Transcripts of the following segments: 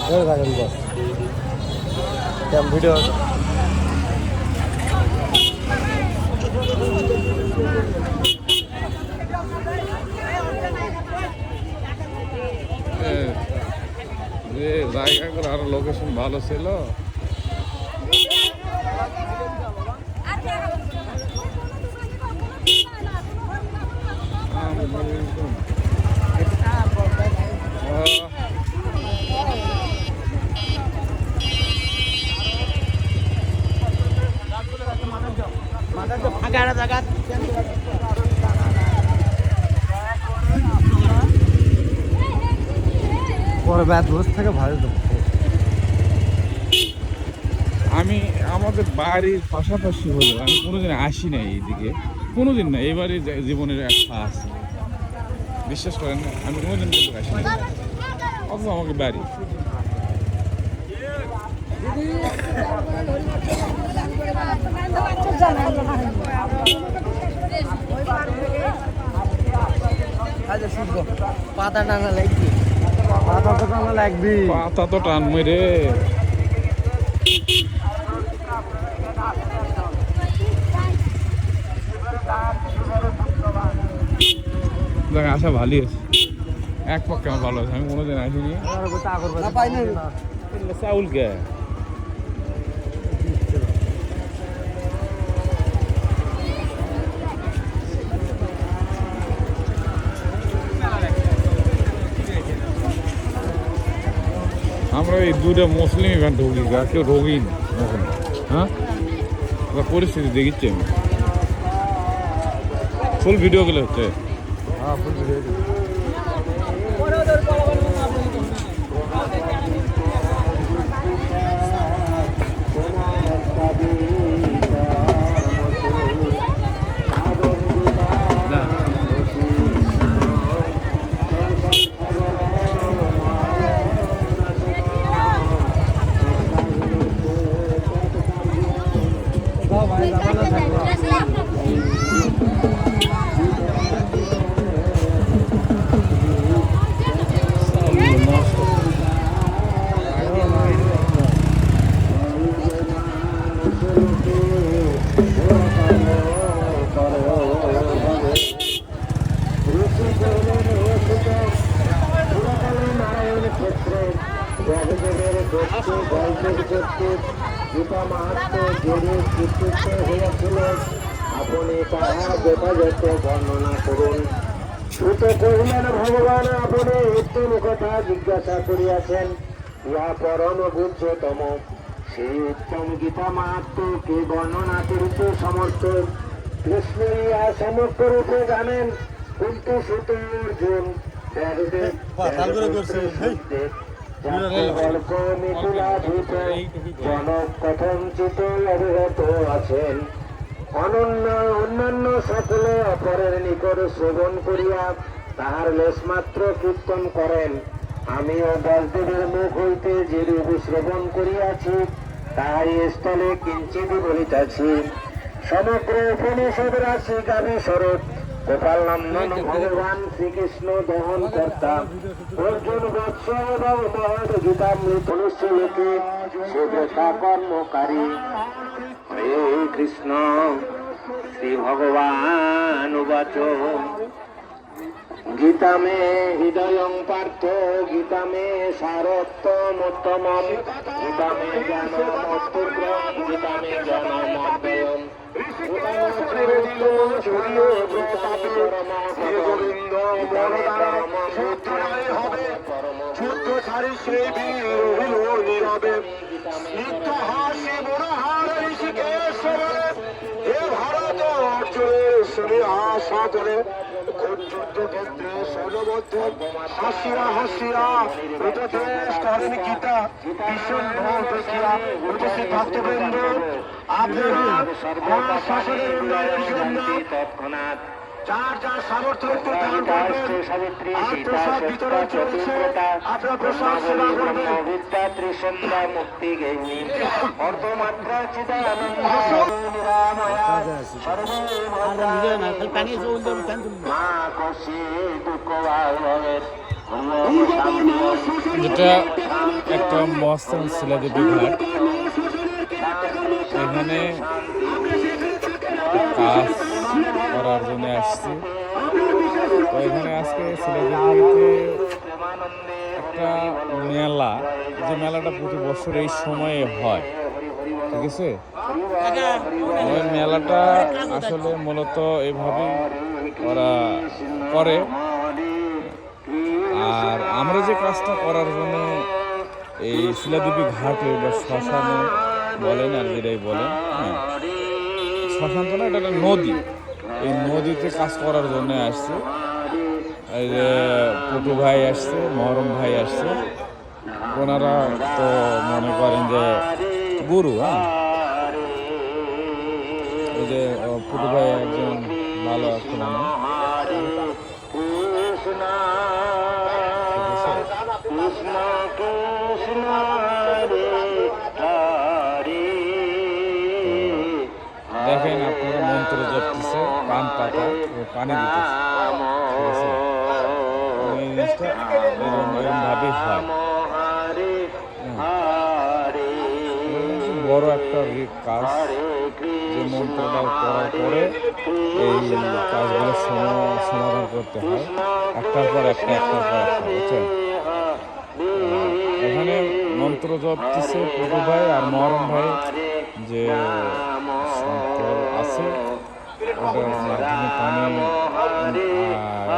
থাকেন বস ভিডিও যে জায়গাগুলো আরো লোকেশন ভালো ছিল। পরে ব্যাট বসে থেকে ভালো তো আমি আমাদের বাড়ির পাশাপাশি হলো আমি কোনোদিন আসি নাই এইদিকে, কোনোদিন না। এবারে জীবনের একটা আছে, বিশ্বাস করেন না, আমি কোনোদিন কিন্তু আসি নাই, অথচ আমাকে বাড়ি। পাতা টানা লাগবে, পাতা তো টানা লাগবে, পাতা তো টানবে রে। আশা ভালোই আছে, এক পক্ষে আমার ভালো আছে, আমি কোনোদিন আসিনি। চাউল কে আমরা এই দুটা মুসলিম ইভেন্ট ঢুকি, কেউ ঢুকি না এখন। হ্যাঁ, পরিস্থিতি দেখিচ্ছি আমি, ফুল ভিডিও গুলো হচ্ছে। হ্যাঁ ফুল ভিডিও আপনি তাহার যথাযথ বর্ণনা করুন। শ্রুত কহিলেন, ভগবান আপনি উত্তম কথা জিজ্ঞাসা করিয়াছেন, ইহা পরম গুহ্যতম। সেই উত্তম গীতা মাহাত্ম্যকে বর্ণনা করিতে সমর্থ কৃষ্ণ ইহা সমগ্র রূপে জানেন, কিন্তু শ্রুত অর্জুন জনক কথঞ্চিত অবগত আছেন। অন্যান্য সকলে অপরের নিকট শ্রবণ করিয়া তাহার লেশমাত্র কীর্তন করেন। আমিও বলদেবের মুখ হইতে যেরূপ শ্রবণ করিয়াছি তাহাই স্থলে কিঞ্চিত বলিতেছি। সমগ্র উপনিষদ রাশি গাভী স্বরূপ গোপাল নন্দন ভগবান শ্রীকৃষ্ণ দহন কর্তা অর্জুন বৎস এবং মহৎ গীতামৃত অনুষ্ঠিকে সে যথা কর্মকারী। হরে কৃষ্ণ। শ্রী ভগবান উবাচ, গীতা মে হৃদয়ং পার্থ, গীতা মে সারোত্তমোত্তমম, গীতা মে জ্ঞানমস্তুভ্রম, গীতা মে জ্ঞানমদ্বয়ম, যুদ্ধ ছাড়ি শ্রী বীর নীরবে, নিত্য হাসি মনোহার ঋষিকেশ্বরে, হে ভারত অর্জুনের শুনে আশা করে যুদ্ধক্ষেত্রে সৈন্যবদ্ধ হাসিয়া হাসিয়া প্রদেশ করেন গীতা ভীষণ দেখিয়া উপস্থিত ভক্তবৃন্দ, আপনারা আমার শাসনের উন্নয়নের জন্য তৎক্ষণাৎ যার যার সামর্থ্য দান করবেন। আর প্রসাদ বিতরণ চলছে, আপনারা প্রসাদ সেবা করবেন। বিদ্যা ত্রিসন্ধ্যা মুক্তি গেইনি অর্ধমাত্রা চিদানন্দ নিরাময়া সর্বে মা কষে দুঃখ ভাবের যেটা একটা মহাস্থান শিলাদেবী ঘাট। এখানে কাজ করার জন্য আসছি। তো এখানে আজকে শিলাদেবীতে একটা মেলা, যে মেলাটা প্রতি বছর এই সময়ে হয়, ঠিক আছে। ওই মেলাটা আসলে মূলত এভাবেই ওরা করে। আর আমরা যে কাজটা করার জন্য এই শিলাদেবী ঘাটে বা শ্মশানে বলেন আর যেটাই বলেন, হ্যাঁ, শ্মশান তো না, এটা একটা নদী। এই নদীতে কাজ করার জন্য আসছে। এই যে পুটু ভাই আসছে, মহরম ভাই আসছে, ওনারা তো মনে করেন যে গুরু। হ্যাঁ, এই যে পুটু ভাই একজন ভালো একটা মানুষ। দেখেন আপনারা মন্ত্র জপতেছে, পান পাতা পানি দিতেছে, ঠিক আছে। এই জিনিসটা এরকম ভাবেই হয়। বড় একটা কাজ, যে মন্ত্রটা করার পরে এই কাজগুলো সমাধান করতে হয়, একটার পর একটা, বুঝছেন। এখানে মন্ত্র জপতেছে পুটু ভাই আর মহরম ভাই, যে শঙ্কর আছে ওটার মাধ্যমে পানি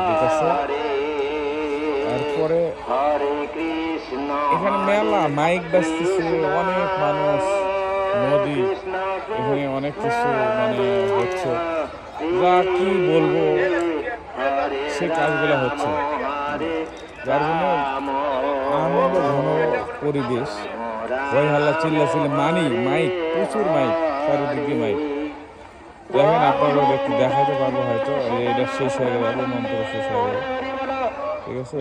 দিতেছে। তারপরে এখানে মেলা, মাইক বাজতেছে, অনেক মানুষ, নদী, এখানে অনেক কিছু মানে হচ্ছে, যা কি বলবো, সে কাজগুলো হচ্ছে, যার জন্য আনন্দ ঘন পরিবেশ। ওই হাল্লা চিল্লা মাইক, প্রচুর মাইক, চারিদিকে মাইক। দেখেন আপনারা একটু দেখাতে পারবো হয়তো, এটা শেষ হয়ে যাবে, মন্ত্র শেষ হয়ে যাবে, ঠিক আছে।